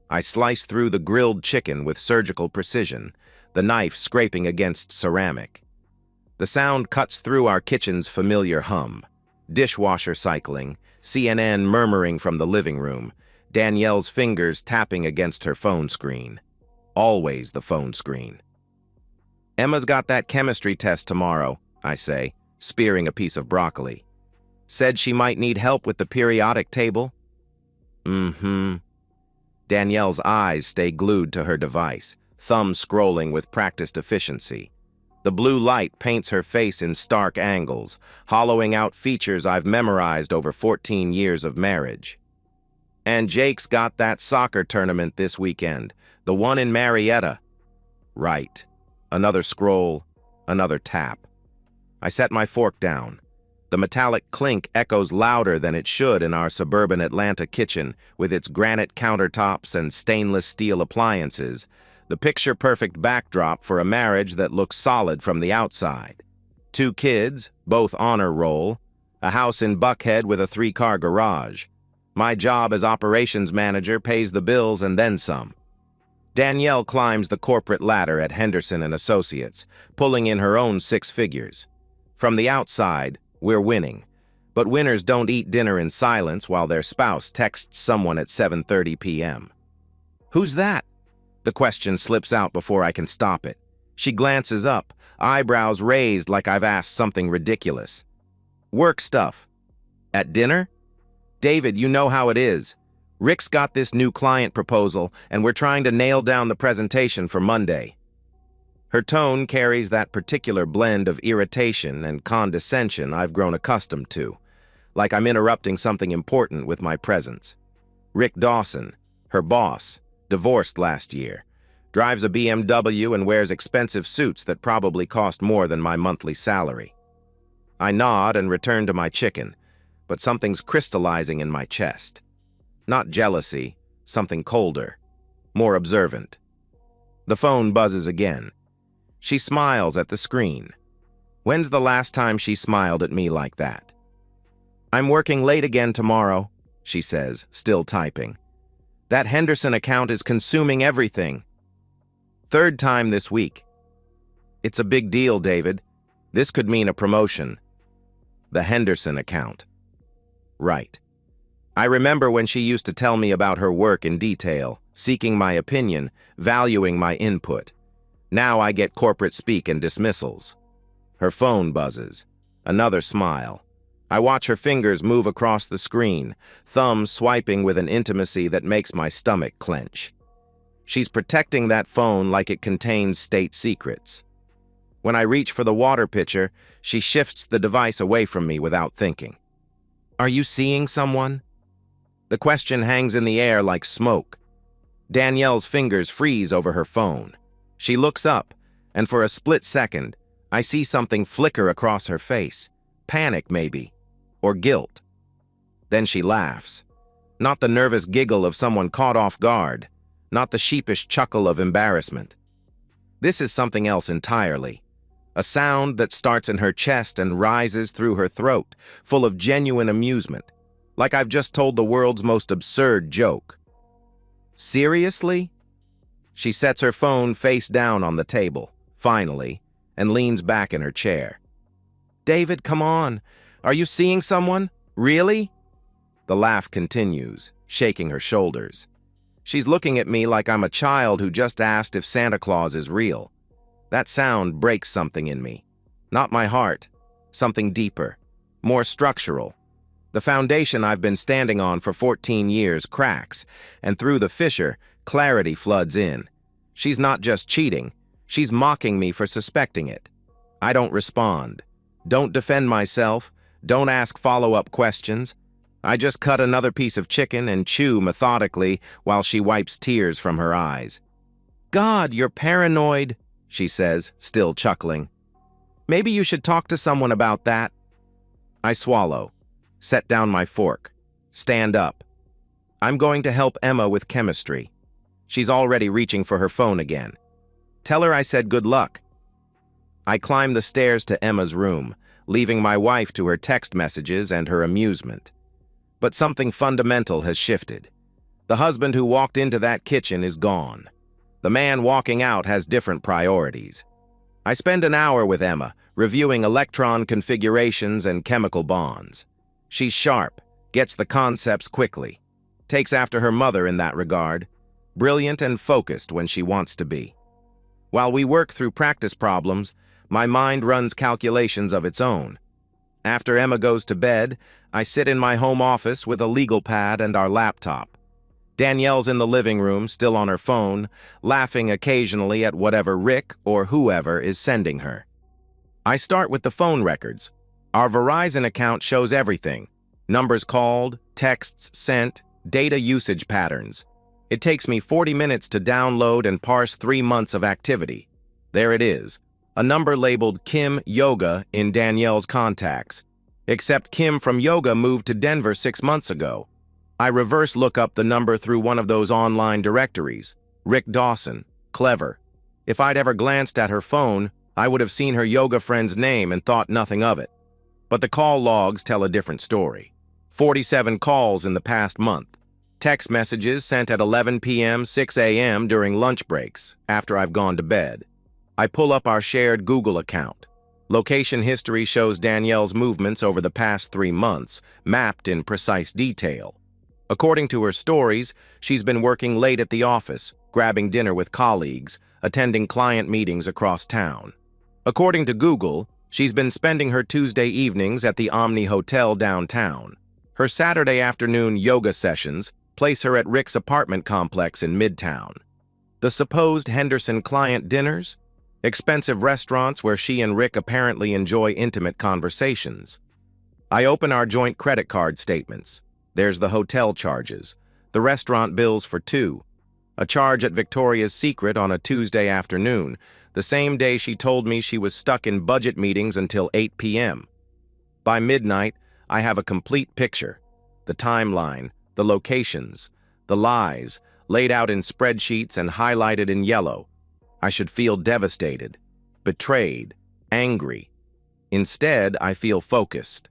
I slice through the grilled chicken with surgical precision, the knife scraping against ceramic. The sound cuts through our kitchen's familiar hum. Dishwasher cycling, CNN murmuring from the living room, Danielle's fingers tapping against her phone screen. Always the phone screen. Emma's got that chemistry test tomorrow, I say, spearing a piece of broccoli. Said she might need help with the periodic table? Mm-hmm. Danielle's eyes stay glued to her device, thumb scrolling with practiced efficiency. The blue light paints her face in stark angles, hollowing out features I've memorized over 14 years of marriage. And Jake's got that soccer tournament this weekend, the one in Marietta. Right. Another scroll, another tap. I set my fork down. The metallic clink echoes louder than it should in our suburban Atlanta kitchen, with its granite countertops and stainless steel appliances, the picture-perfect backdrop for a marriage that looks solid from the outside. 2 kids, both honor roll, a house in Buckhead with a 3-car garage. My job as operations manager pays the bills and then some. Danielle climbs the corporate ladder at Henderson & Associates, pulling in her own 6 figures. From the outside, we're winning. But winners don't eat dinner in silence while their spouse texts someone at 7:30 p.m. Who's that? The question slips out before I can stop it. She glances up, eyebrows raised like I've asked something ridiculous. Work stuff. At dinner? David, you know how it is. Rick's got this new client proposal, and we're trying to nail down the presentation for Monday. Her tone carries that particular blend of irritation and condescension I've grown accustomed to, like I'm interrupting something important with my presence. Rick Dawson, her boss, divorced last year, drives a BMW and wears expensive suits that probably cost more than my monthly salary. I nod and return to my chicken, but something's crystallizing in my chest. Not jealousy, something colder, more observant. The phone buzzes again. She smiles at the screen. When's the last time she smiled at me like that? I'm working late again tomorrow, she says, still typing. That Henderson account is consuming everything. 3rd time this week. It's a big deal, David. This could mean a promotion. The Henderson account. Right. I remember when she used to tell me about her work in detail, seeking my opinion, valuing my input. Now I get corporate speak and dismissals. Her phone buzzes. Another smile. I watch her fingers move across the screen, thumbs swiping with an intimacy that makes my stomach clench. She's protecting that phone like it contains state secrets. When I reach for the water pitcher, she shifts the device away from me without thinking. Are you seeing someone? The question hangs in the air like smoke. Danielle's fingers freeze over her phone. She looks up, and for a split second, I see something flicker across her face. Panic, maybe. Or guilt. Then she laughs. Not the nervous giggle of someone caught off guard. Not the sheepish chuckle of embarrassment. This is something else entirely. A sound that starts in her chest and rises through her throat, full of genuine amusement, like I've just told the world's most absurd joke. Seriously? She sets her phone face down on the table, finally, and leans back in her chair. David, come on. Are you seeing someone? Really? The laugh continues, shaking her shoulders. She's looking at me like I'm a child who just asked if Santa Claus is real. That sound breaks something in me. Not my heart. Something deeper. More structural. The foundation I've been standing on for 14 years cracks, and through the fissure, clarity floods in. She's not just cheating. She's mocking me for suspecting it. I don't respond. Don't defend myself. Don't ask follow-up questions. I just cut another piece of chicken and chew methodically while she wipes tears from her eyes. God, you're paranoid, she says, still chuckling. Maybe you should talk to someone about that. I swallow, set down my fork, stand up. I'm going to help Emma with chemistry. She's already reaching for her phone again. Tell her I said good luck. I climb the stairs to Emma's room, leaving my wife to her text messages and her amusement. But something fundamental has shifted. The husband who walked into that kitchen is gone. The man walking out has different priorities. I spend an hour with Emma, reviewing electron configurations and chemical bonds. She's sharp, gets the concepts quickly, takes after her mother in that regard, brilliant and focused when she wants to be. While we work through practice problems, my mind runs calculations of its own. After Emma goes to bed, I sit in my home office with a legal pad and our laptop. Danielle's in the living room, still on her phone, laughing occasionally at whatever Rick or whoever is sending her. I start with the phone records. Our Verizon account shows everything: numbers called, texts sent, data usage patterns. It takes me 40 minutes to download and parse 3 months of activity. There it is, a number labeled Kim Yoga in Danielle's contacts. Except Kim from Yoga moved to Denver 6 months ago. I reverse look up the number through one of those online directories. Rick Dawson. Clever. If I'd ever glanced at her phone, I would have seen her yoga friend's name and thought nothing of it. But the call logs tell a different story. 47 calls in the past month. Text messages sent at 11 p.m., 6 a.m. during lunch breaks, after I've gone to bed. I pull up our shared Google account. Location history shows Danielle's movements over the past 3 months, mapped in precise detail. According to her stories, she's been working late at the office, grabbing dinner with colleagues, attending client meetings across town. According to Google, she's been spending her Tuesday evenings at the Omni Hotel downtown. Her Saturday afternoon yoga sessions place her at Rick's apartment complex in Midtown. The supposed Henderson client dinners? Expensive restaurants where she and Rick apparently enjoy intimate conversations. I open our joint credit card statements. There's the hotel charges, the restaurant bills for 2, a charge at Victoria's Secret on a Tuesday afternoon, the same day she told me she was stuck in budget meetings until 8 p.m. By midnight, I have a complete picture: the timeline, the locations, the lies, laid out in spreadsheets and highlighted in yellow. I should feel devastated, betrayed, angry. Instead, I feel focused.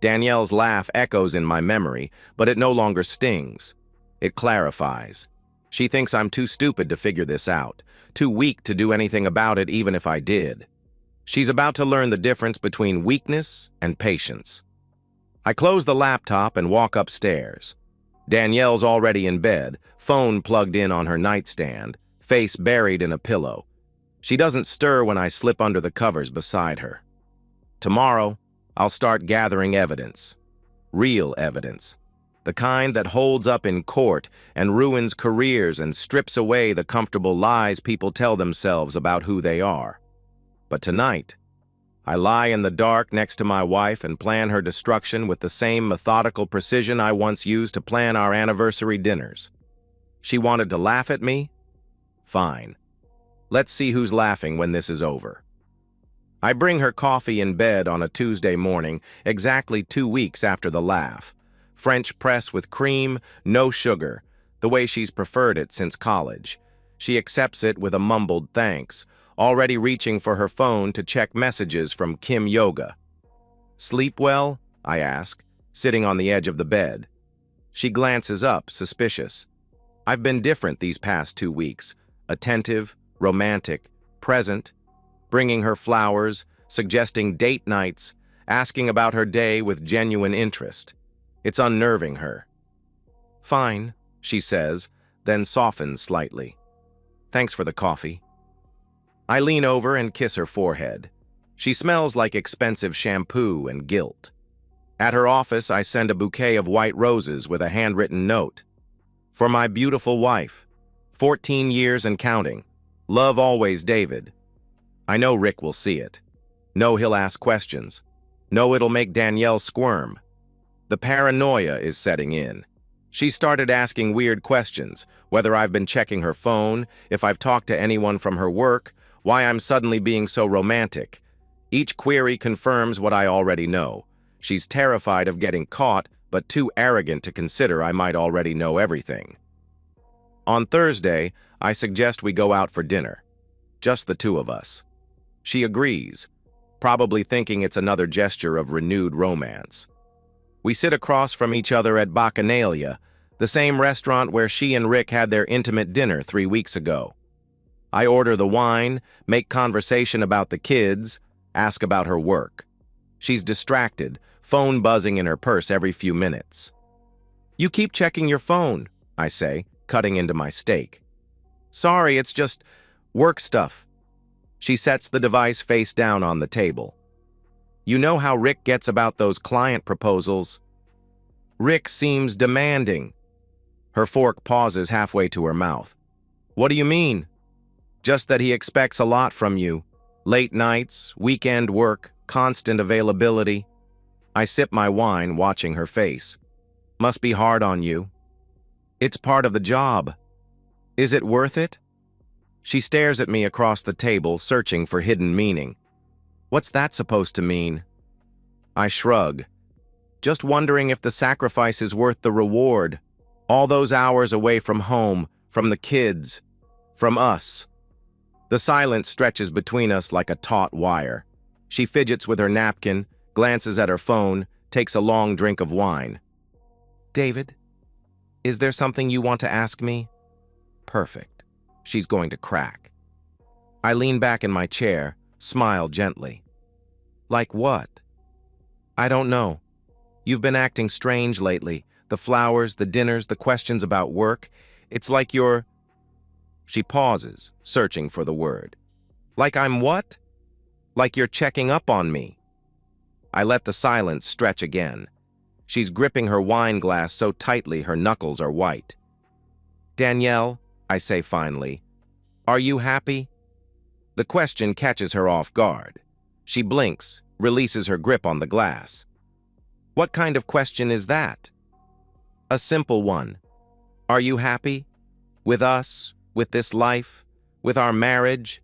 Danielle's laugh echoes in my memory, but it no longer stings. It clarifies. She thinks I'm too stupid to figure this out, too weak to do anything about it even if I did. She's about to learn the difference between weakness and patience. I close the laptop and walk upstairs. Danielle's already in bed, phone plugged in on her nightstand, face buried in a pillow. She doesn't stir when I slip under the covers beside her. Tomorrow, I'll start gathering evidence. Real evidence. The kind that holds up in court and ruins careers and strips away the comfortable lies people tell themselves about who they are. But tonight, I lie in the dark next to my wife and plan her destruction with the same methodical precision I once used to plan our anniversary dinners. She wanted to laugh at me? Fine. Let's see who's laughing when this is over. I bring her coffee in bed on a Tuesday morning, exactly 2 weeks after the laugh. French press with cream, no sugar, the way she's preferred it since college. She accepts it with a mumbled thanks, already reaching for her phone to check messages from Kim Yoga. "Sleep well?" I ask, sitting on the edge of the bed. She glances up, suspicious. I've been different these past 2 weeks, attentive, romantic, present, bringing her flowers, suggesting date nights, asking about her day with genuine interest. It's unnerving her. "Fine," she says, then softens slightly. "Thanks for the coffee." I lean over and kiss her forehead. She smells like expensive shampoo and guilt. At her office, I send a bouquet of white roses with a handwritten note. "For my beautiful wife, 14 years and counting. Love always, David." I know Rick will see it. Know he'll ask questions. Know it'll make Danielle squirm. The paranoia is setting in. She started asking weird questions, whether I've been checking her phone, if I've talked to anyone from her work, why I'm suddenly being so romantic. Each query confirms what I already know. She's terrified of getting caught, but too arrogant to consider I might already know everything. On Thursday, I suggest we go out for dinner. Just the 2 of us. She agrees, probably thinking it's another gesture of renewed romance. We sit across from each other at Bacchanalia, The same restaurant where she and Rick had their intimate dinner 3 weeks ago. I order the wine, make conversation about the kids, ask about her work. She's distracted, phone buzzing in her purse every few minutes. "You keep checking your phone," I say, cutting into my steak. "Sorry, it's just work stuff." She sets the device face down on the table. "You know how Rick gets about those client proposals." "Rick seems demanding." Her fork pauses halfway to her mouth. "What do you mean?" "Just that he expects a lot from you. Late nights, weekend work, constant availability." I sip my wine, watching her face. "Must be hard on you." "It's part of the job." "Is it worth it?" She stares at me across the table, searching for hidden meaning. "What's that supposed to mean?" I shrug. "Just wondering if the sacrifice is worth the reward. All those hours away from home, from the kids, from us." The silence stretches between us like a taut wire. She fidgets with her napkin, glances at her phone, takes a long drink of wine. "David, is there something you want to ask me?" Perfect. She's going to crack. I lean back in my chair, smile gently. "Like what?" "I don't know. You've been acting strange lately. The flowers, the dinners, the questions about work. It's like you're..." She pauses, searching for the word. "Like I'm what?" "Like you're checking up on me." I let the silence stretch again. She's gripping her wine glass so tightly her knuckles are white. "Danielle," I say finally, "are you happy?" The question catches her off guard. She blinks, releases her grip on the glass. "What kind of question is that?" "A simple one. Are you happy? With us? With this life? With our marriage?"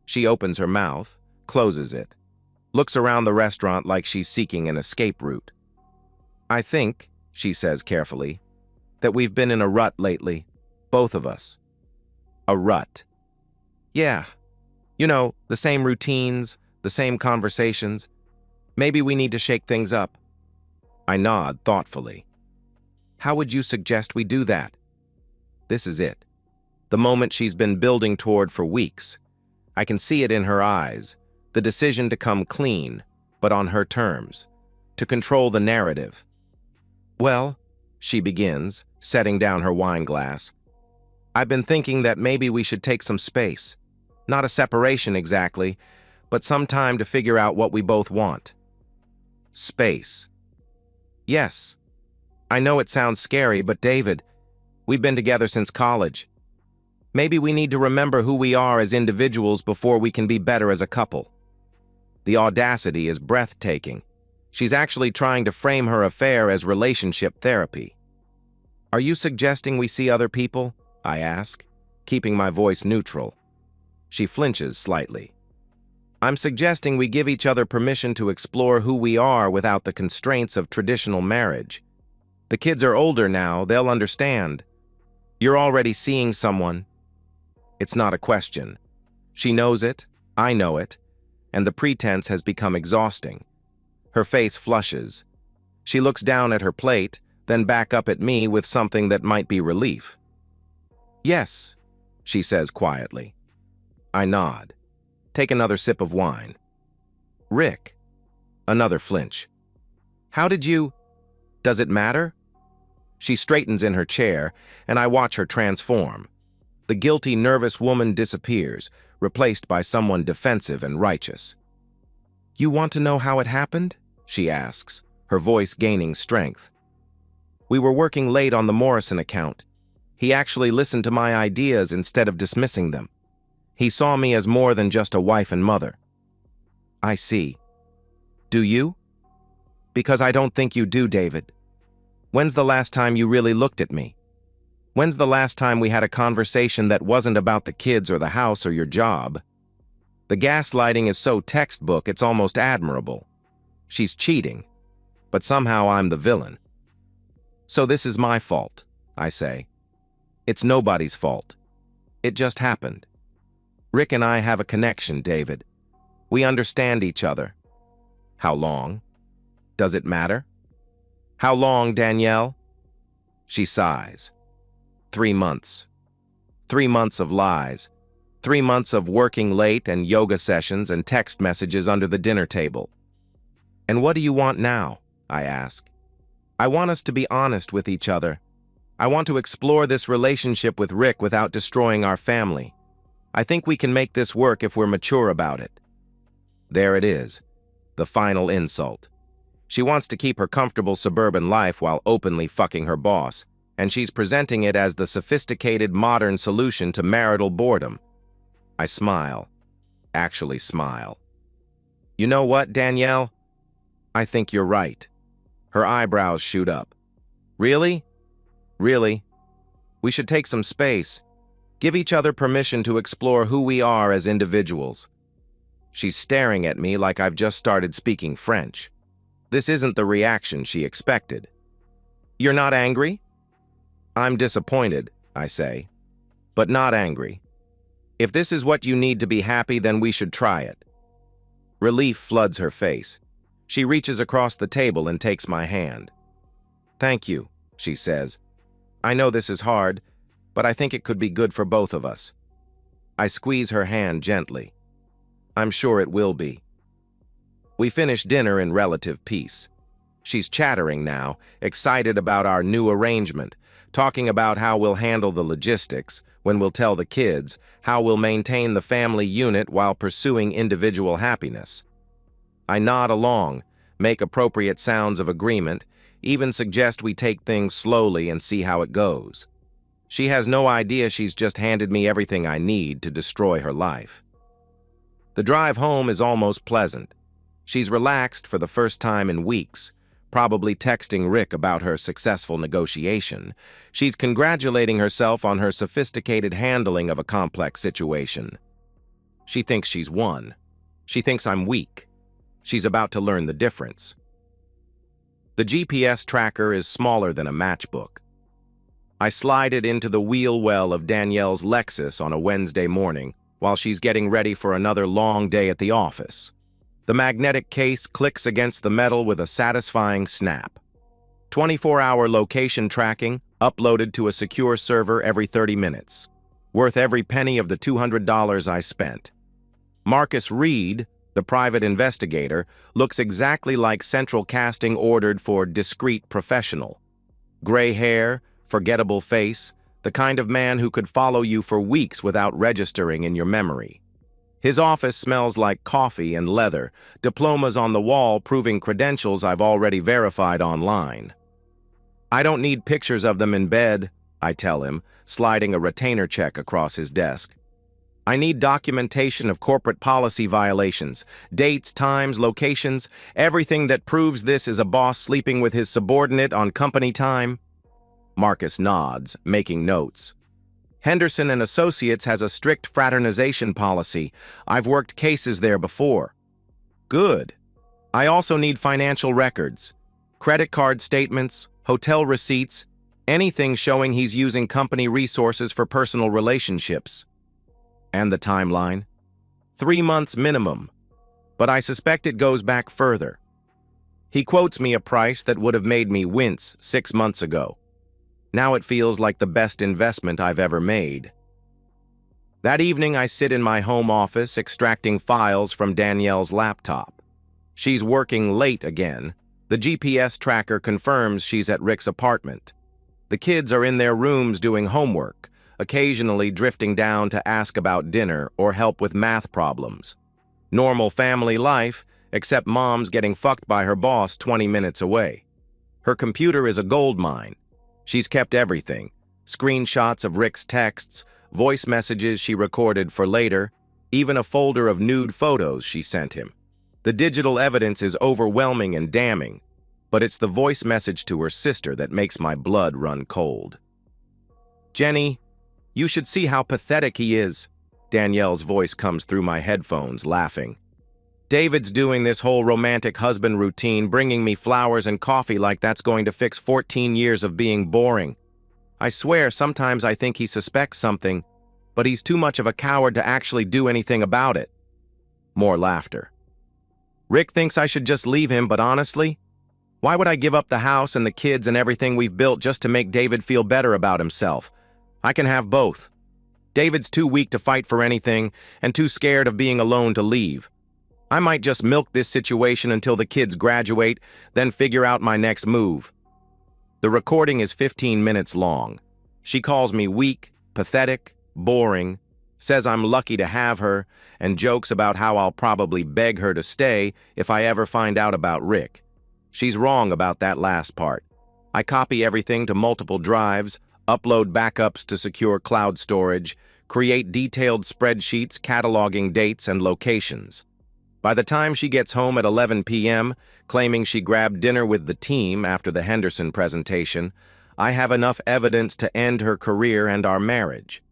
She opens her mouth, closes it, looks around the restaurant like she's seeking an escape route. "I think," she says carefully, "that we've been in a rut lately, both of us." "A rut?" "Yeah. You know, the same routines, the same conversations. Maybe we need to shake things up." I nod thoughtfully. "How would you suggest we do that?" This is it. The moment she's been building toward for weeks. I can see it in her eyes. The decision to come clean, but on her terms. To control the narrative. "Well," she begins, setting down her wine glass, "I've been thinking that maybe we should take some space. Not a separation exactly, but some time to figure out what we both want." Space. Yes. I know it sounds scary, but David, we've been together since college. Maybe we need to remember who we are as individuals before we can be better as a couple. The audacity is breathtaking. She's actually trying to frame her affair as relationship therapy. "Are you suggesting we see other people?" I ask, keeping my voice neutral. She flinches slightly. "I'm suggesting we give each other permission to explore who we are without the constraints of traditional marriage. The kids are older now, they'll understand. You're already seeing someone." It's not a question. She knows it, I know it, and the pretense has become exhausting. Her face flushes. She looks down at her plate, then back up at me with something that might be relief. "Yes," she says quietly. I nod. Take another sip of wine. "Rick." Another flinch. "How did you... Does it matter?" She straightens in her chair, and I watch her transform. The guilty, nervous woman disappears, replaced by someone defensive and righteous. "You want to know how it happened?" she asks, her voice gaining strength. "We were working late on the Morrison account. He actually listened to my ideas instead of dismissing them. He saw me as more than just a wife and mother." "I see. Do you?" "Because I don't think you do, David. When's the last time you really looked at me? When's the last time we had a conversation that wasn't about the kids or the house or your job? The gaslighting is so textbook, it's almost admirable. She's cheating, but somehow I'm the villain." "So this is my fault," I say. "It's nobody's fault. It just happened. Rick and I have a connection, David. We understand each other." "How long? Does it matter?" "How long, Danielle?" She sighs. 3 months. 3 months of lies. 3 months of working late and yoga sessions and text messages under the dinner table. "And what do you want now?" I ask. "I want us to be honest with each other. I want to explore this relationship with Rick without destroying our family. I think we can make this work if we're mature about it." There it is, the final insult. She wants to keep her comfortable suburban life while openly fucking her boss, and she's presenting it as the sophisticated modern solution to marital boredom. I smile. Actually smile. "You know what, Danielle? I think you're right." Her eyebrows shoot up. "Really? Really? We should take some space. Give each other permission to explore who we are as individuals." She's staring at me like I've just started speaking French. This isn't the reaction she expected. "You're not angry?" "I'm disappointed," I say, "but not angry. If this is what you need to be happy, then we should try it." Relief floods her face. She reaches across the table and takes my hand. "Thank you," she says. "I know this is hard, but I think it could be good for both of us." I squeeze her hand gently. "I'm sure it will be." We finish dinner in relative peace. She's chattering now, excited about our new arrangement, talking about how we'll handle the logistics, when we'll tell the kids, how we'll maintain the family unit while pursuing individual happiness. I nod along, make appropriate sounds of agreement, even suggest we take things slowly and see how it goes. She has no idea she's just handed me everything I need to destroy her life. The drive home is almost pleasant. She's relaxed for the first time in weeks, probably texting Rick about her successful negotiation. She's congratulating herself on her sophisticated handling of a complex situation. She thinks she's won. She thinks I'm weak. She's about to learn the difference. The GPS tracker is smaller than a matchbook. I slide it into the wheel well of Danielle's Lexus on a Wednesday morning while she's getting ready for another long day at the office. The magnetic case clicks against the metal with a satisfying snap. 24-hour location tracking uploaded to a secure server every 30 minutes. Worth every penny of the $200 I spent. Marcus Reed, the private investigator, looks exactly like central casting ordered for discreet professional. Gray hair, forgettable face, the kind of man who could follow you for weeks without registering in your memory. His office smells like coffee and leather, diplomas on the wall proving credentials I've already verified online. "I don't need pictures of them in bed," I tell him, sliding a retainer check across his desk. "I need documentation of corporate policy violations, dates, times, locations, everything that proves this is a boss sleeping with his subordinate on company time." Marcus nods, making notes. "Henderson and Associates has a strict fraternization policy. I've worked cases there before." "Good. I also need financial records, credit card statements, hotel receipts, anything showing he's using company resources for personal relationships." "And the timeline?" 3 months minimum, but I suspect it goes back further. He quotes me a price that would have made me wince 6 months ago. Now it feels like the best investment I've ever made. That evening, I sit in my home office extracting files from Danielle's laptop. She's working late again. The GPS tracker confirms she's at Rick's apartment. The kids are in their rooms doing homework, occasionally drifting down to ask about dinner or help with math problems. Normal family life, except mom's getting fucked by her boss 20 minutes away. Her computer is a gold mine. She's kept everything, screenshots of Rick's texts, voice messages she recorded for later, even a folder of nude photos she sent him. The digital evidence is overwhelming and damning, but it's the voice message to her sister that makes my blood run cold. "Jenny, you should see how pathetic he is." Danielle's voice comes through my headphones, laughing. "David's doing this whole romantic husband routine, bringing me flowers and coffee like that's going to fix 14 years of being boring. I swear sometimes I think he suspects something, but he's too much of a coward to actually do anything about it." More laughter. "Rick thinks I should just leave him, but honestly, Why would I give up the house and the kids and everything we've built just to make David feel better about himself? I can have both. David's too weak to fight for anything and too scared of being alone to leave. I might just milk this situation until the kids graduate, then figure out my next move. The recording is 15 minutes long. She calls me weak, pathetic, boring, says I'm lucky to have her, and jokes about how I'll probably beg her to stay if I ever find out about Rick. She's wrong about that last part. I copy everything to multiple drives, upload backups to secure cloud storage, create detailed spreadsheets cataloging dates and locations. By the time she gets home at 11 p.m., claiming she grabbed dinner with the team after the Henderson presentation, I have enough evidence to end her career and our marriage.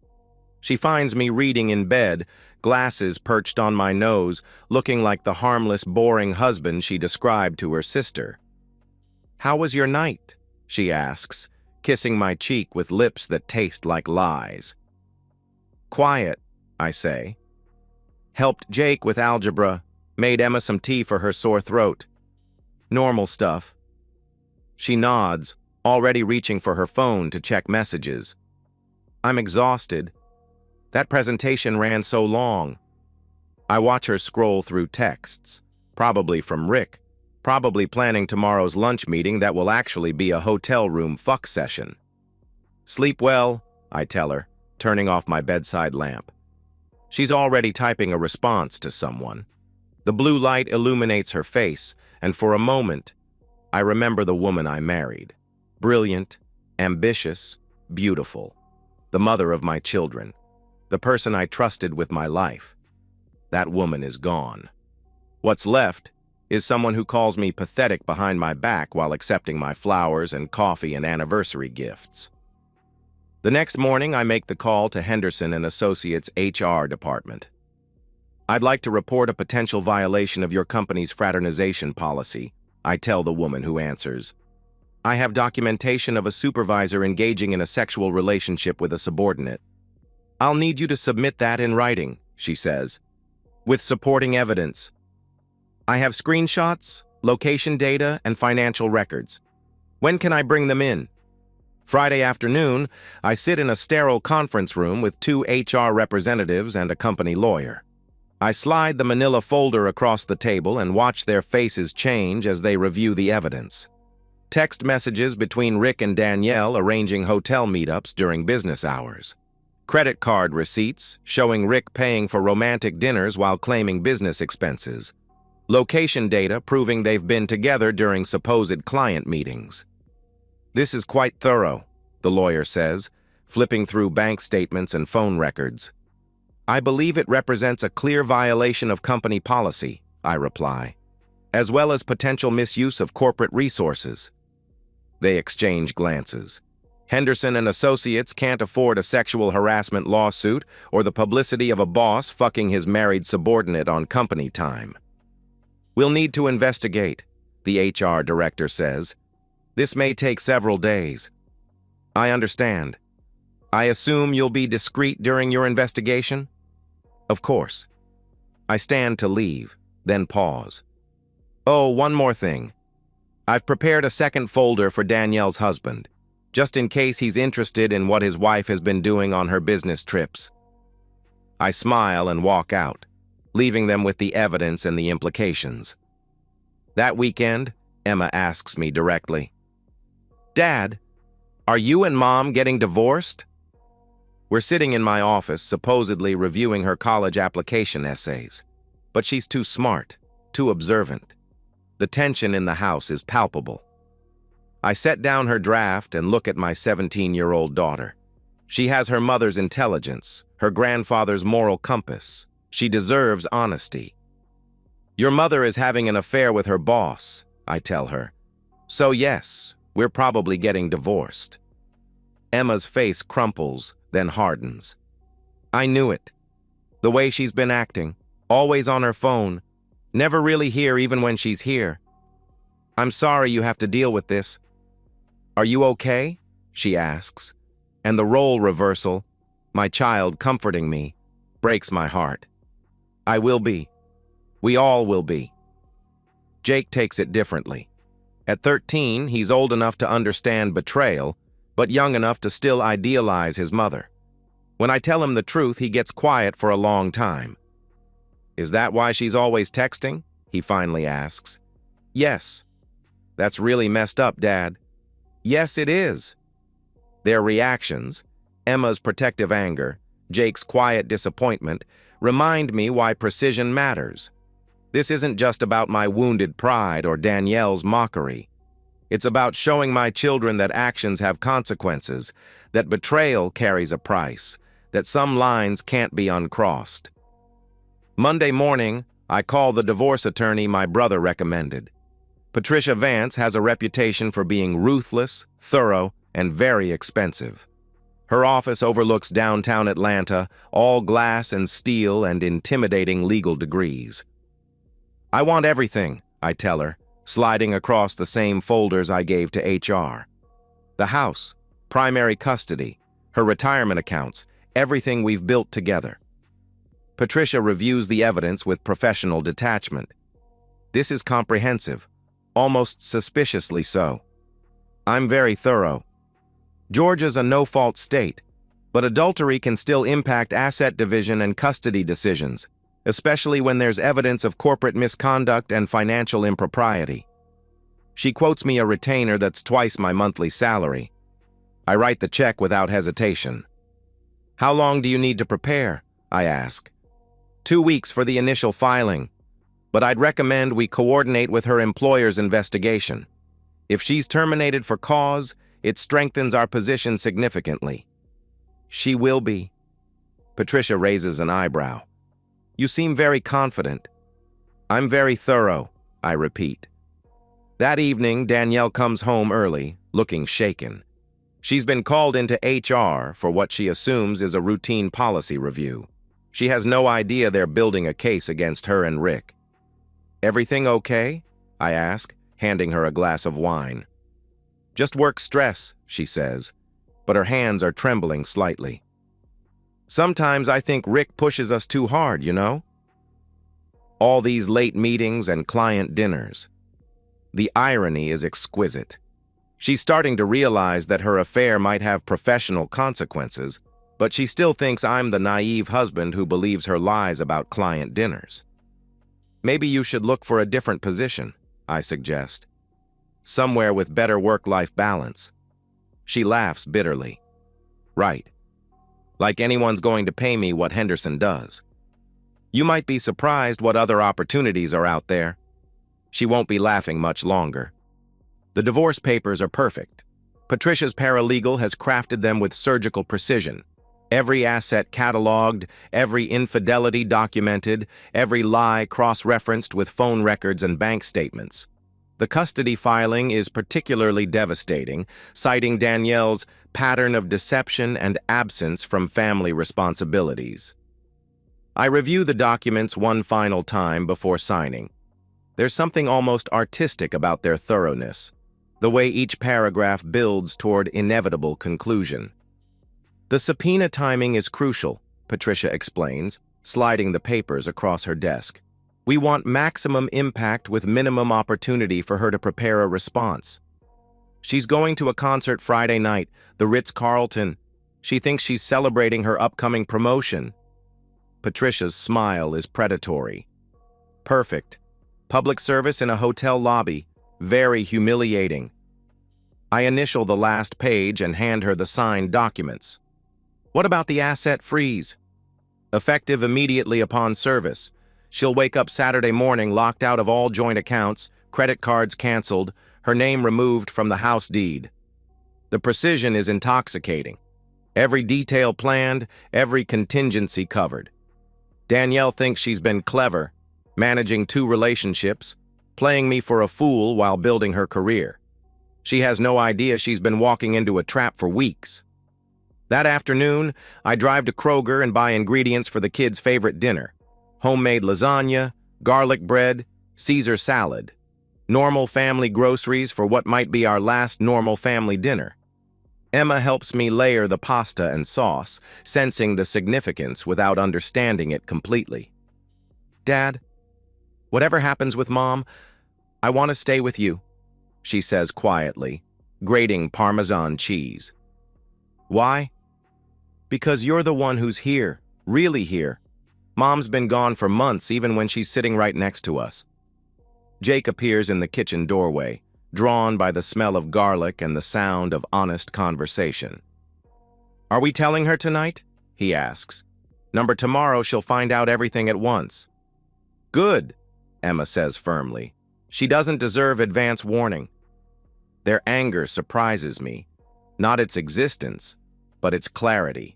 She finds me reading in bed, glasses perched on my nose, looking like the harmless, boring husband she described to her sister. "How was your night?" she asks, kissing my cheek with lips that taste like lies. "Quiet," I say. "Helped Jake with algebra, made Emma some tea for her sore throat. Normal stuff." She nods, already reaching for her phone to check messages. I'm exhausted. That presentation ran so long. I watch her scroll through texts, probably from Rick, probably planning tomorrow's lunch meeting that will actually be a hotel room fuck session. "Sleep well," I tell her, turning off my bedside lamp. She's already typing a response to someone. The blue light illuminates her face, and for a moment, I remember the woman I married. Brilliant, ambitious, beautiful. The mother of my children. The person I trusted with my life. That woman is gone. What's left is someone who calls me pathetic behind my back while accepting my flowers and coffee and anniversary gifts. The next morning, I make the call to Henderson and Associates' HR department. "I'd like to report a potential violation of your company's fraternization policy," I tell the woman who answers. "I have documentation of a supervisor engaging in a sexual relationship with a subordinate. I'll need you to submit that in writing," she says, "with supporting evidence. I have screenshots, location data, and financial records. When can I bring them in?" Friday afternoon, I sit in a sterile conference room with 2 HR representatives and a company lawyer. I slide the manila folder across the table and watch their faces change as they review the evidence. Text messages between Rick and Danielle arranging hotel meetups during business hours. Credit card receipts showing Rick paying for romantic dinners while claiming business expenses. Location data proving they've been together during supposed client meetings. "This is quite thorough," the lawyer says, flipping through bank statements and phone records. "I believe it represents a clear violation of company policy," I reply, "as well as potential misuse of corporate resources." They exchange glances. Henderson and Associates can't afford a sexual harassment lawsuit or the publicity of a boss fucking his married subordinate on company time. "We'll need to investigate," the HR director says. "This may take several days." I understand. "I assume you'll be discreet during your investigation?" "Of course." I stand to leave, then pause. "Oh, one more thing. I've prepared a second folder for Danielle's husband, just in case he's interested in what his wife has been doing on her business trips." I smile and walk out, leaving them with the evidence and the implications. That weekend, Emma asks me directly, "Dad, are you and Mom getting divorced?" We're sitting in my office, supposedly reviewing her college application essays. But she's too smart, too observant. The tension in the house is palpable. I set down her draft and look at my 17-year-old daughter. She has her mother's intelligence, her grandfather's moral compass. She deserves honesty. "Your mother is having an affair with her boss," I tell her. "So yes, we're probably getting divorced." Emma's face crumples, then hardens. "I knew it. The way she's been acting, always on her phone, never really here even when she's here. I'm sorry you have to deal with this." "Are you okay?" she asks, and the role reversal, my child comforting me, breaks my heart. I will be. We all will be. Jake takes it differently. At 13, he's old enough to understand betrayal, but young enough to still idealize his mother. When I tell him the truth, he gets quiet for a long time. "Is that why she's always texting?" he finally asks. "Yes." "That's really messed up, Dad." "Yes, it is." Their reactions, Emma's protective anger, Jake's quiet disappointment, remind me why precision matters. This isn't just about my wounded pride or Danielle's mockery. It's about showing my children that actions have consequences, that betrayal carries a price, that some lines can't be uncrossed. Monday morning, I call the divorce attorney my brother recommended. Patricia Vance has a reputation for being ruthless, thorough, and very expensive. Her office overlooks downtown Atlanta, all glass and steel and intimidating legal degrees. "I want everything," I tell her, sliding across the same folders I gave to HR. The house, primary custody, her retirement accounts, everything we've built together. Patricia reviews the evidence with professional detachment. This is comprehensive, almost suspiciously so. I'm very thorough. Georgia's a no-fault state, but adultery can still impact asset division and custody decisions, especially when there's evidence of corporate misconduct and financial impropriety. She quotes me a retainer that's twice my monthly salary. I write the check without hesitation. "How long do you need to prepare?" I ask. 2 weeks for the initial filing, but I'd recommend we coordinate with her employer's investigation. If she's terminated for cause, it strengthens our position significantly. "She will be." Patricia raises an eyebrow. "You seem very confident." "I'm very thorough," I repeat. That evening, Danielle comes home early, looking shaken. She's been called into HR for what she assumes is a routine policy review. She has no idea they're building a case against her and Rick. "Everything okay?" I ask, handing her a glass of wine. "Just work stress," she says, but her hands are trembling slightly. "Sometimes I think Rick pushes us too hard, you know? All these late meetings and client dinners. The irony is exquisite. She's starting to realize that her affair might have professional consequences, but she still thinks I'm the naive husband who believes her lies about client dinners. "Maybe you should look for a different position," I suggest. "Somewhere with better work-life balance." She laughs bitterly. "Right. Like anyone's going to pay me what Henderson does. You might be surprised what other opportunities are out there." She won't be laughing much longer. The divorce papers are perfect. Patricia's paralegal has crafted them with surgical precision. Every asset cataloged, every infidelity documented, every lie cross-referenced with phone records and bank statements. The custody filing is particularly devastating, citing Danielle's pattern of deception and absence from family responsibilities. I review the documents one final time before signing. There's something almost artistic about their thoroughness, the way each paragraph builds toward inevitable conclusion. "The subpoena timing is crucial," Patricia explains, sliding the papers across her desk. "We want maximum impact with minimum opportunity for her to prepare a response. She's going to a concert Friday night, the Ritz-Carlton. She thinks she's celebrating her upcoming promotion." Patricia's smile is predatory. "Perfect. Public service in a hotel lobby. Very humiliating." I initial the last page and hand her the signed documents. "What about the asset freeze?" "Effective immediately upon service. She'll wake up Saturday morning locked out of all joint accounts, credit cards canceled, her name removed from the house deed." The precision is intoxicating. Every detail planned, every contingency covered. Danielle thinks she's been clever, managing 2 relationships, playing me for a fool while building her career. She has no idea she's been walking into a trap for weeks. That afternoon, I drive to Kroger and buy ingredients for the kids' favorite dinner: homemade lasagna, garlic bread, Caesar salad. Normal family groceries for what might be our last normal family dinner. Emma helps me layer the pasta and sauce, sensing the significance without understanding it completely. "Dad, whatever happens with Mom, I want to stay with you." she says quietly, grating Parmesan cheese. Why? Because you're the one who's here, really here. Mom's been gone for months, even when she's sitting right next to us. Jake appears in the kitchen doorway, drawn by the smell of garlic and the sound of honest conversation. Are we telling her tonight? He asks. Number tomorrow she'll find out everything at once. Good, Emma says firmly. She doesn't deserve advance warning. Their anger surprises me. Not its existence, but its clarity.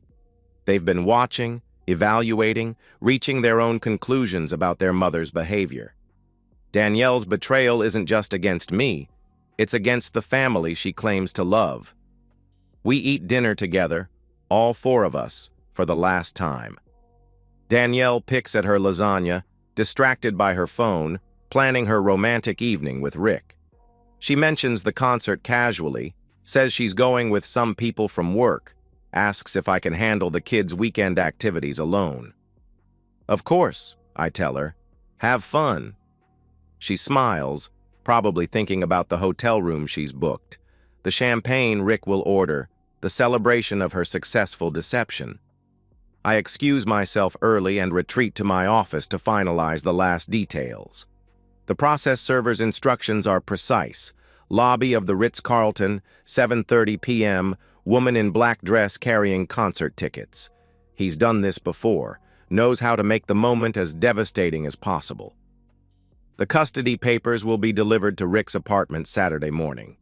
They've been watching, evaluating, reaching their own conclusions about their mother's behavior. Danielle's betrayal isn't just against me, it's against the family she claims to love. We eat dinner together, all four of us, for the last time. Danielle picks at her lasagna, distracted by her phone, planning her romantic evening with Rick. She mentions the concert casually, says she's going with some people from work, asks if I can handle the kids' weekend activities alone. Of course, I tell her. Have fun. She smiles, probably thinking about the hotel room she's booked, the champagne Rick will order, the celebration of her successful deception. I excuse myself early and retreat to my office to finalize the last details. The process server's instructions are precise. Lobby of the Ritz-Carlton, 7:30 p.m., woman in black dress carrying concert tickets. He's done this before, knows how to make the moment as devastating as possible. The custody papers will be delivered to Rick's apartment Saturday morning.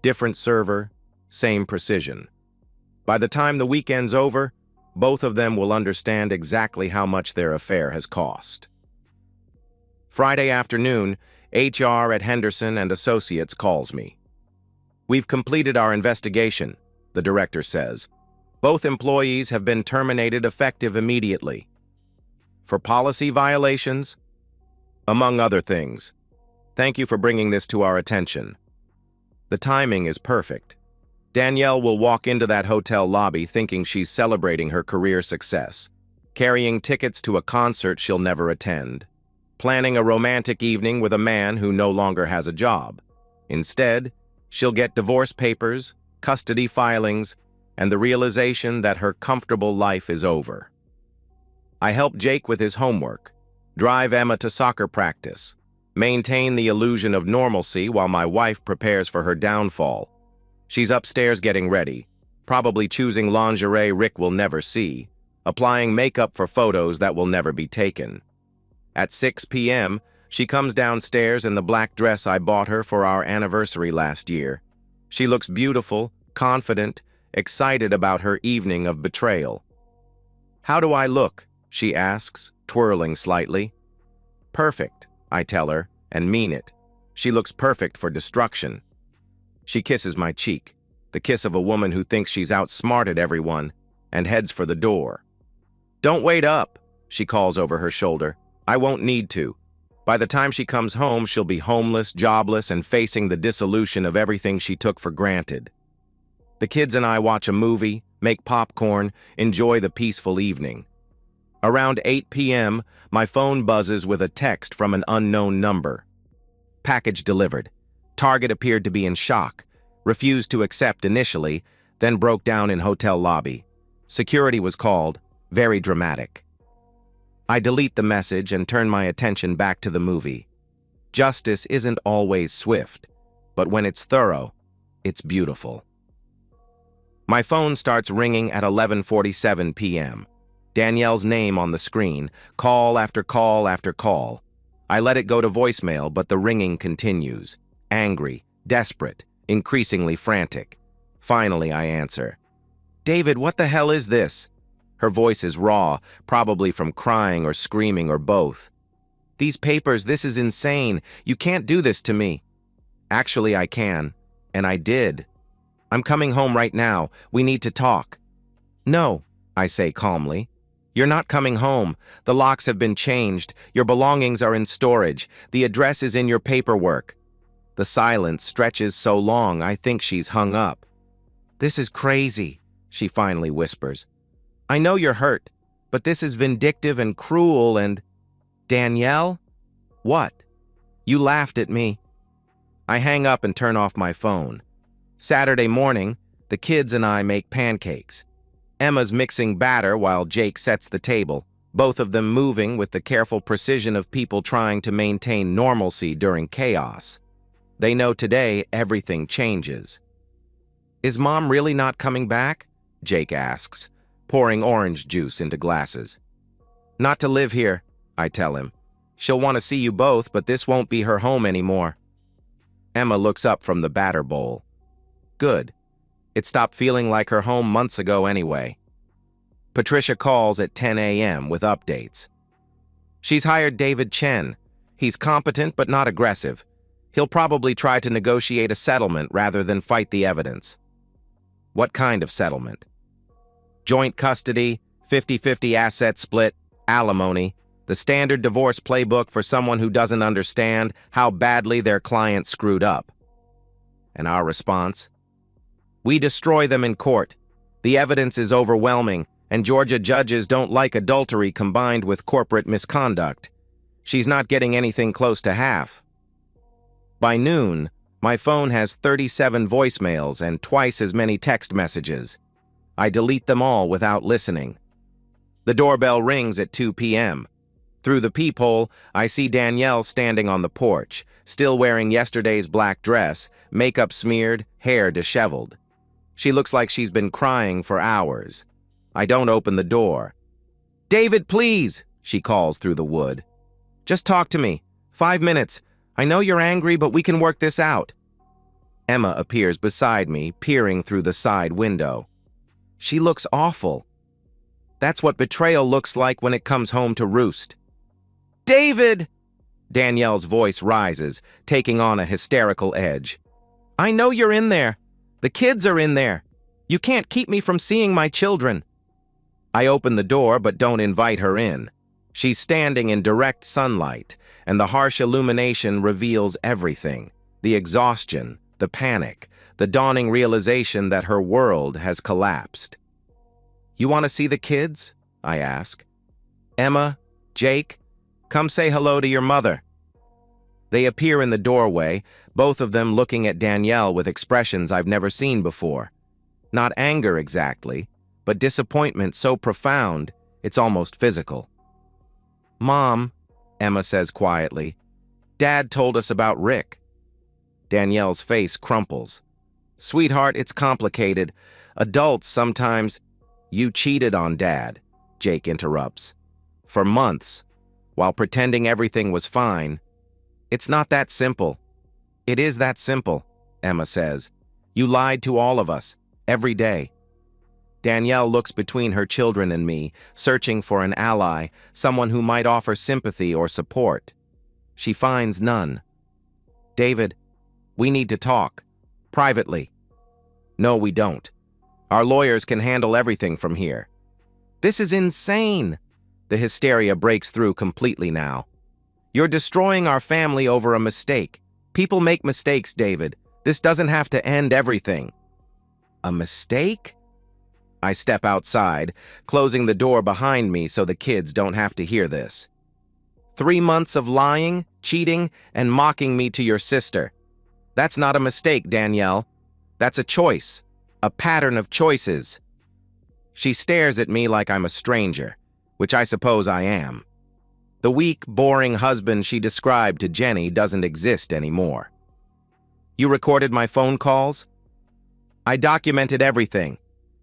Different server, same precision. By the time the weekend's over, both of them will understand exactly how much their affair has cost. Friday afternoon, HR at Henderson and Associates calls me. We've completed our investigation, the director says. Both employees have been terminated effective immediately. For policy violations, among other things. Thank you for bringing this to our attention. The timing is perfect. Danielle will walk into that hotel lobby thinking she's celebrating her career success, carrying tickets to a concert she'll never attend, planning a romantic evening with a man who no longer has a job. Instead, she'll get divorce papers, custody filings, and the realization that her comfortable life is over. I help Jake with his homework, drive Emma to soccer practice, maintain the illusion of normalcy while my wife prepares for her downfall. She's upstairs getting ready, probably choosing lingerie Rick will never see, applying makeup for photos that will never be taken. At 6 p.m., she comes downstairs in the black dress I bought her for our anniversary last year. She looks beautiful, confident, excited about her evening of betrayal. How do I look? She asks, twirling slightly. Perfect, I tell her, and mean it. She looks perfect for destruction. She kisses my cheek, the kiss of a woman who thinks she's outsmarted everyone, and heads for the door. Don't wait up, she calls over her shoulder. I won't need to. By the time she comes home, she'll be homeless, jobless, and facing the dissolution of everything she took for granted. The kids and I watch a movie, make popcorn, enjoy the peaceful evening. Around 8 p.m., my phone buzzes with a text from an unknown number. Package delivered. Target appeared to be in shock, refused to accept initially, then broke down in hotel lobby. Security was called, very dramatic. I delete the message and turn my attention back to the movie. Justice isn't always swift, but when it's thorough, it's beautiful. My phone starts ringing at 11:47 p.m. Danielle's name on the screen, call after call after call. I let it go to voicemail, but the ringing continues. Angry, desperate, increasingly frantic. Finally, I answer. David, what the hell is this? Her voice is raw, probably from crying or screaming or both. These papers, this is insane. You can't do this to me. Actually, I can. And I did. I'm coming home right now. We need to talk. No, I say calmly. You're not coming home. The locks have been changed. Your belongings are in storage. The address is in your paperwork. The silence stretches so long, I think she's hung up. This is crazy, she finally whispers. I know you're hurt, but this is vindictive and cruel and... Danielle? What? You laughed at me. I hang up and turn off my phone. Saturday morning, the kids and I make pancakes. Emma's mixing batter while Jake sets the table, both of them moving with the careful precision of people trying to maintain normalcy during chaos. They know today everything changes. "Is Mom really not coming back?" Jake asks, pouring orange juice into glasses. "Not to live here," I tell him. "She'll want to see you both, but this won't be her home anymore." Emma looks up from the batter bowl. "Good. It stopped feeling like her home months ago anyway." Patricia calls at 10 a.m. with updates. She's hired David Chen. He's competent but not aggressive. He'll probably try to negotiate a settlement rather than fight the evidence. What kind of settlement? Joint custody, 50-50 asset split, alimony, the standard divorce playbook for someone who doesn't understand how badly their client screwed up. And our response? We destroy them in court. The evidence is overwhelming, and Georgia judges don't like adultery combined with corporate misconduct. She's not getting anything close to half. By noon, my phone has 37 voicemails and twice as many text messages. I delete them all without listening. The doorbell rings at 2 p.m. Through the peephole, I see Danielle standing on the porch, still wearing yesterday's black dress, makeup smeared, hair disheveled. She looks like she's been crying for hours. I don't open the door. "David, please," she calls through the wood. "Just talk to me. 5 minutes. I know you're angry, but we can work this out." Emma appears beside me, peering through the side window. She looks awful. That's what betrayal looks like when it comes home to roost. "David!" Danielle's voice rises, taking on a hysterical edge. "I know you're in there. The kids are in there. You can't keep me from seeing my children." I open the door but don't invite her in. She's standing in direct sunlight, and the harsh illumination reveals everything. The exhaustion, the panic, the dawning realization that her world has collapsed. "You want to see the kids?" I ask. "Emma, Jake, come say hello to your mother." They appear in the doorway, both of them looking at Danielle with expressions I've never seen before. Not anger exactly, but disappointment so profound, it's almost physical. "Mom," Emma says quietly, "Dad told us about Rick." Danielle's face crumples. "Sweetheart, it's complicated. Adults sometimes—" "You cheated on Dad," Jake interrupts. "For months, while pretending everything was fine. It's not that simple." "It is that simple," Emma says. "You lied to all of us, every day." Danielle looks between her children and me, searching for an ally, someone who might offer sympathy or support. She finds none. "David, we need to talk. Privately." "No, we don't. Our lawyers can handle everything from here." "This is insane." The hysteria breaks through completely now. "You're destroying our family over a mistake. People make mistakes, David. This doesn't have to end everything." "A mistake?" I step outside, closing the door behind me so the kids don't have to hear this. 3 months of lying, cheating, and mocking me to your sister. That's not a mistake, Danielle. That's a choice, a pattern of choices. She stares at me like I'm a stranger, which I suppose I am. The weak, boring husband she described to Jenny doesn't exist anymore. "You recorded my phone calls?" "I documented everything.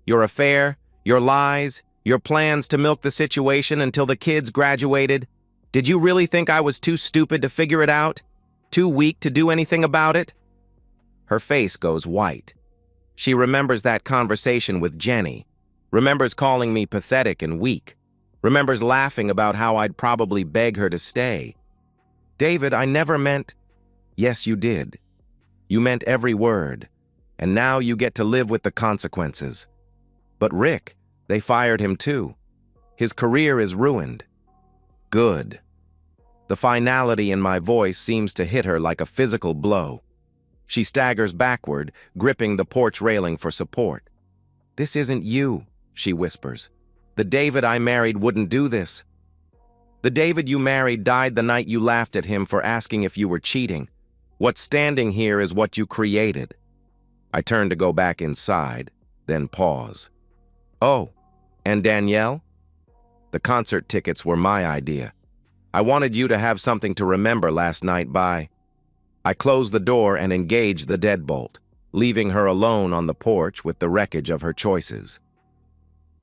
Your affair, your lies, your plans to milk the situation until the kids graduated. Did you really think I was too stupid to figure it out? Too weak to do anything about it?" Her face goes white. She remembers that conversation with Jenny, remembers calling me pathetic and weak, remembers laughing about how I'd probably beg her to stay. "David, I never meant—" "Yes, you did. You meant every word, and now you get to live with the consequences. But Rick, they fired him too. His career is ruined." "Good." The finality in my voice seems to hit her like a physical blow. She staggers backward, gripping the porch railing for support. "This isn't you," she whispers. "The David I married wouldn't do this. The David you married died the night you laughed at him for asking if you were cheating. What's standing here is what you created. I turn to go back inside, then pause. Oh, and Danielle? The concert tickets were my idea. I wanted you to have something to remember last night by. I closed the door and engaged the deadbolt, leaving her alone on the porch with the wreckage of her choices.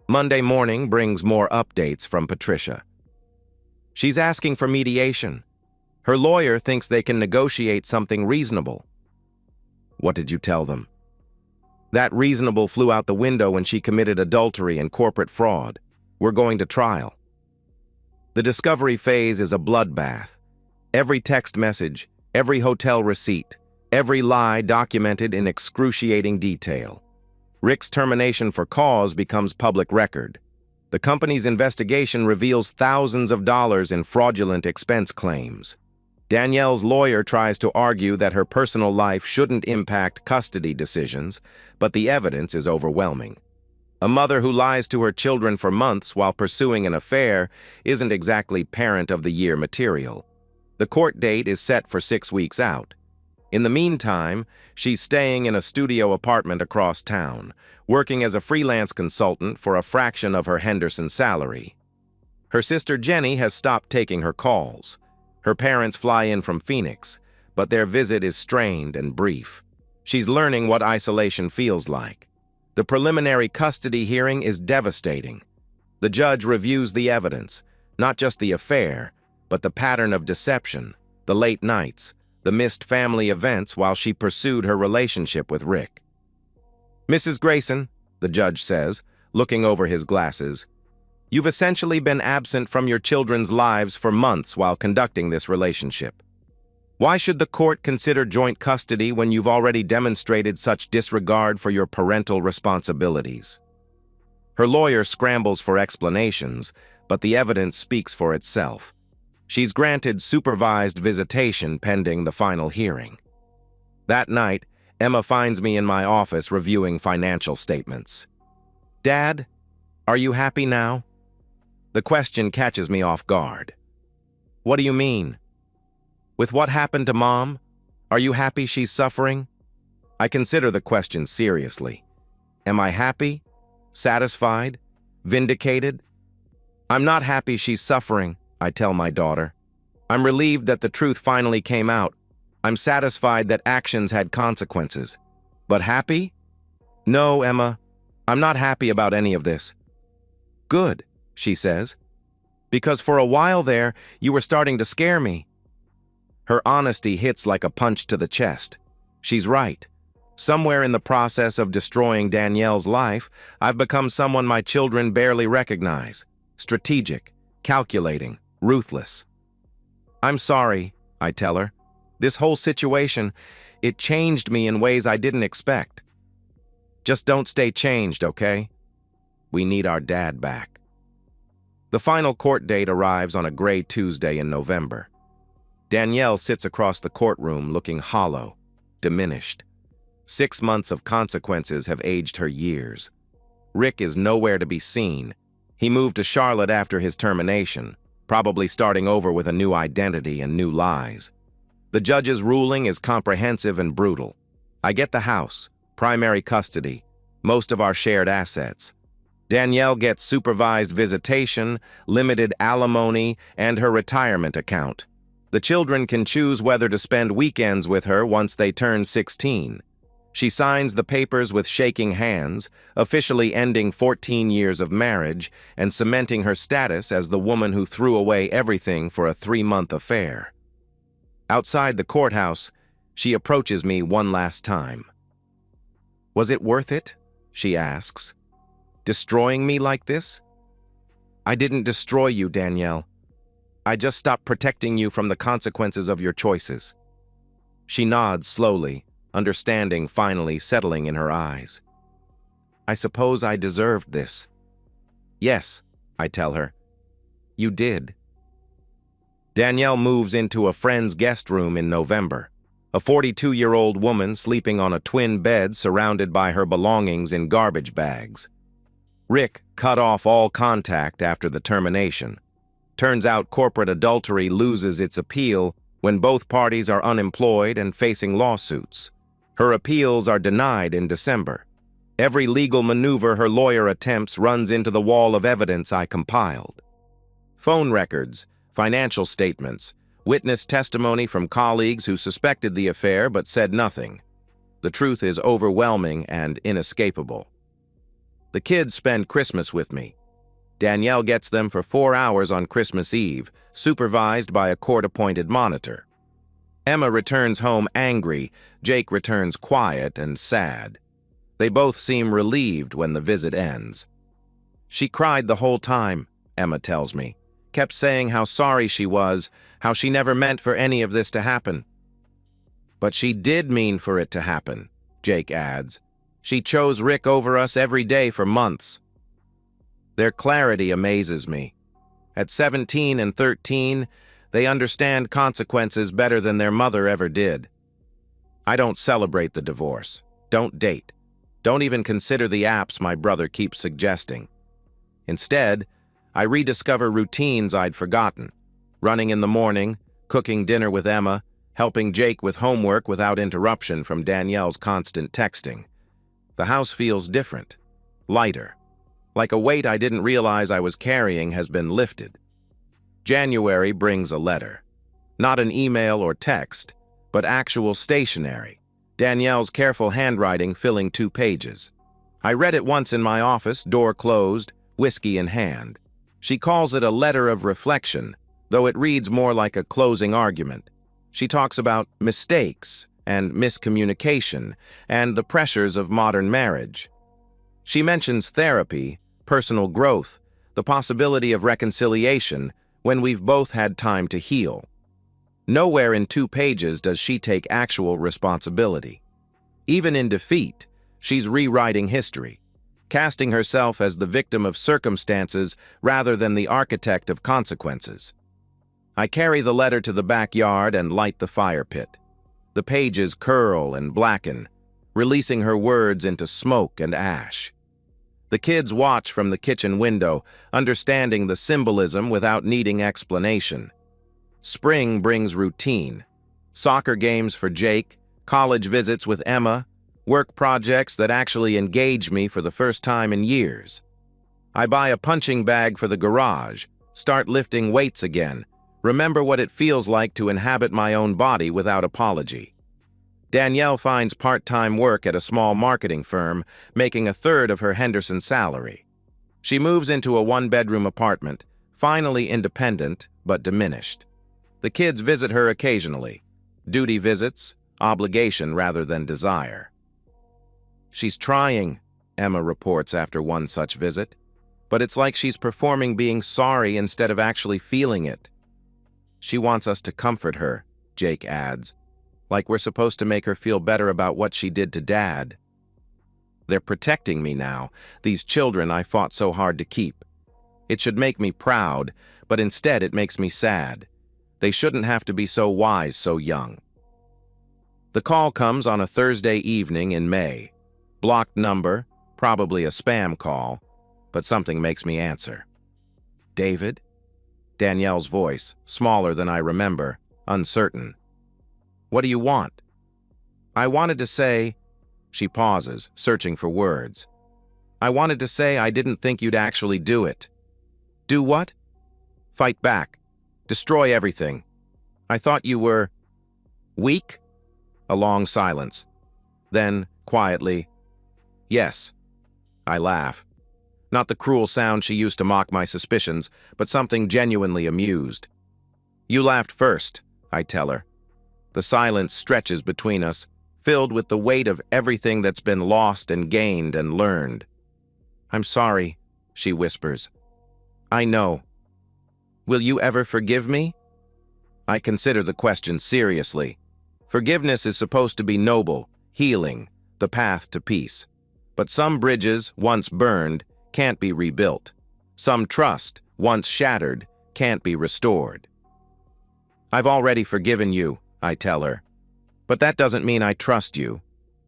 Monday morning brings more updates from Patricia. She's asking for mediation. Her lawyer thinks they can negotiate something reasonable. What did you tell them? That reasonable flew out the window when she committed adultery and corporate fraud. We're going to trial. The discovery phase is a bloodbath. Every text message, every hotel receipt, every lie documented in excruciating detail. Rick's termination for cause becomes public record. The company's investigation reveals thousands of dollars in fraudulent expense claims. Danielle's lawyer tries to argue that her personal life shouldn't impact custody decisions, but the evidence is overwhelming. A mother who lies to her children for months while pursuing an affair isn't exactly Parent of the Year material. The court date is set for 6 weeks out. In the meantime, she's staying in a studio apartment across town, working as a freelance consultant for a fraction of her Henderson salary. Her sister Jenny has stopped taking her calls. Her parents fly in from Phoenix, but their visit is strained and brief. She's learning what isolation feels like. The preliminary custody hearing is devastating. The judge reviews the evidence, not just the affair, but the pattern of deception, the late nights, the missed family events while she pursued her relationship with Rick. Mrs. Grayson, the judge says, looking over his glasses, you've essentially been absent from your children's lives for months while conducting this relationship. Why should the court consider joint custody when you've already demonstrated such disregard for your parental responsibilities? Her lawyer scrambles for explanations, but the evidence speaks for itself. She's granted supervised visitation pending the final hearing. That night, Emma finds me in my office reviewing financial statements. Dad, are you happy now? The question catches me off guard. What do you mean? With what happened to Mom? Are you happy she's suffering? I consider the question seriously. Am I happy? Satisfied? Vindicated? I'm not happy she's suffering, I tell my daughter. I'm relieved that the truth finally came out. I'm satisfied that actions had consequences. But happy? No, Emma. I'm not happy about any of this. Good, she says. Because for a while there, you were starting to scare me. Her honesty hits like a punch to the chest. She's right. Somewhere in the process of destroying Danielle's life, I've become someone my children barely recognize. Strategic, calculating, ruthless. I'm sorry, I tell her. This whole situation, it changed me in ways I didn't expect. Just don't stay changed, okay? We need our dad back. The final court date arrives on a gray Tuesday in November. Danielle sits across the courtroom looking hollow, diminished. 6 months of consequences have aged her years. Rick is nowhere to be seen. He moved to Charlotte after his termination, probably starting over with a new identity and new lies. The judge's ruling is comprehensive and brutal. I get the house, primary custody, most of our shared assets. Danielle gets supervised visitation, limited alimony, and her retirement account. The children can choose whether to spend weekends with her once they turn 16. She signs the papers with shaking hands, officially ending 14 years of marriage and cementing her status as the woman who threw away everything for a 3-month affair. Outside the courthouse, she approaches me one last time. Was it worth it? She asks. Destroying me like this? I didn't destroy you, Danielle. I just stopped protecting you from the consequences of your choices. She nods slowly, understanding finally settling in her eyes. I suppose I deserved this. Yes, I tell her. You did. Danielle moves into a friend's guest room in November, a 42-year-old woman sleeping on a twin bed surrounded by her belongings in garbage bags. Rick cut off all contact after the termination. Turns out corporate adultery loses its appeal when both parties are unemployed and facing lawsuits. Her appeals are denied in December. Every legal maneuver her lawyer attempts runs into the wall of evidence I compiled. Phone records, financial statements, witness testimony from colleagues who suspected the affair but said nothing. The truth is overwhelming and inescapable. The kids spend Christmas with me. Danielle gets them for 4 hours on Christmas Eve, supervised by a court-appointed monitor. Emma returns home angry. Jake returns quiet and sad. They both seem relieved when the visit ends. She cried the whole time, Emma tells me. Kept saying how sorry she was, how she never meant for any of this to happen. But she did mean for it to happen, Jake adds. She chose Rick over us every day for months. Their clarity amazes me. At 17 and 13, they understand consequences better than their mother ever did. I don't celebrate the divorce. Don't date. Don't even consider the apps my brother keeps suggesting. Instead, I rediscover routines I'd forgotten. Running in the morning, cooking dinner with Emma, helping Jake with homework without interruption from Danielle's constant texting. The house feels different, lighter. Like a weight I didn't realize I was carrying has been lifted. January brings a letter. Not an email or text, but actual stationery. Danielle's careful handwriting filling 2 pages. I read it once in my office, door closed, whiskey in hand. She calls it a letter of reflection, though it reads more like a closing argument. She talks about mistakes and miscommunication and the pressures of modern marriage. She mentions therapy, personal growth, the possibility of reconciliation when we've both had time to heal. Nowhere in 2 pages does she take actual responsibility. Even in defeat, she's rewriting history, casting herself as the victim of circumstances rather than the architect of consequences. I carry the letter to the backyard and light the fire pit. The pages curl and blacken, releasing her words into smoke and ash. The kids watch from the kitchen window, understanding the symbolism without needing explanation. Spring brings routine. Soccer games for Jake, college visits with Emma, work projects that actually engage me for the first time in years. I buy a punching bag for the garage, start lifting weights again, remember what it feels like to inhabit my own body without apology. Danielle finds part-time work at a small marketing firm, making 1/3 of her Henderson salary. She moves into a 1-bedroom apartment, finally independent but diminished. The kids visit her occasionally. Duty visits, obligation rather than desire. She's trying, Emma reports after one such visit, but it's like she's performing being sorry instead of actually feeling it. She wants us to comfort her, Jake adds, like we're supposed to make her feel better about what she did to Dad. They're protecting me now, these children I fought so hard to keep. It should make me proud, but instead it makes me sad. They shouldn't have to be so wise so young. The call comes on a Thursday evening in May. Blocked number, probably a spam call, but something makes me answer. David? Danielle's voice, smaller than I remember, uncertain. What do you want? I wanted to say... She pauses, searching for words. I wanted to say I didn't think you'd actually do it. Do what? Fight back. Destroy everything. I thought you were... weak? A long silence. Then, quietly, yes. I laugh. Not the cruel sound she used to mock my suspicions, but something genuinely amused. You laughed first, I tell her. The silence stretches between us, filled with the weight of everything that's been lost and gained and learned. I'm sorry, she whispers. I know. Will you ever forgive me? I consider the question seriously. Forgiveness is supposed to be noble, healing, the path to peace. But some bridges, once burned, can't be rebuilt. Some trust, once shattered, can't be restored. I've already forgiven you, I tell her. But that doesn't mean I trust you,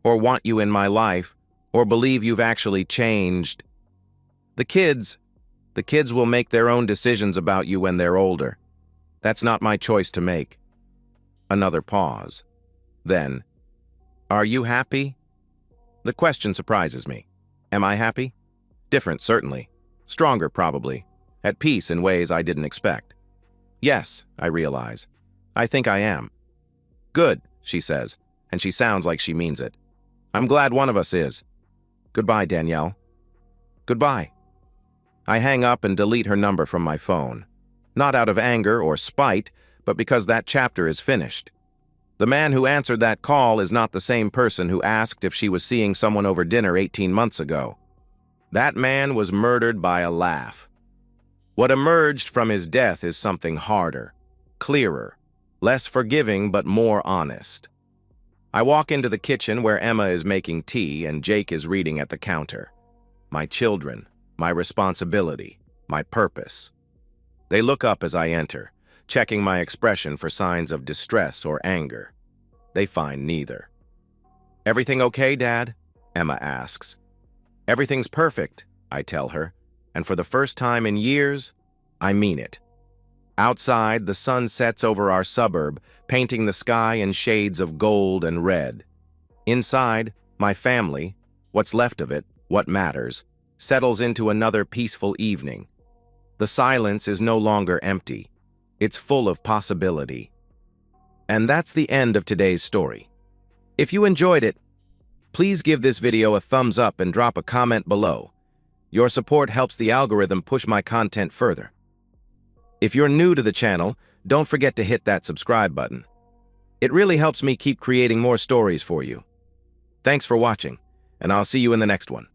or want you in my life, or believe you've actually changed. The kids will make their own decisions about you when they're older. That's not my choice to make. Another pause. Then, "Are you happy?" The question surprises me. Am I happy? Different, certainly. Stronger, probably. At peace in ways I didn't expect. Yes, I realize. I think I am. Good, she says, and she sounds like she means it. I'm glad one of us is. Goodbye, Danielle. Goodbye. I hang up and delete her number from my phone. Not out of anger or spite, but because that chapter is finished. The man who answered that call is not the same person who asked if she was seeing someone over dinner 18 months ago. That man was murdered by a laugh. What emerged from his death is something harder, clearer, less forgiving but more honest. I walk into the kitchen where Emma is making tea and Jake is reading at the counter. My children, my responsibility, my purpose. They look up as I enter, checking my expression for signs of distress or anger. They find neither. "Everything okay, Dad?" Emma asks. "Everything's perfect," I tell her, and for the first time in years, I mean it. Outside, the sun sets over our suburb, painting the sky in shades of gold and red. Inside, my family, what's left of it, what matters, settles into another peaceful evening. The silence is no longer empty. It's full of possibility. And that's the end of today's story. If you enjoyed it, please give this video a thumbs up and drop a comment below. Your support helps the algorithm push my content further. If you're new to the channel, don't forget to hit that subscribe button. It really helps me keep creating more stories for you. Thanks for watching, and I'll see you in the next one.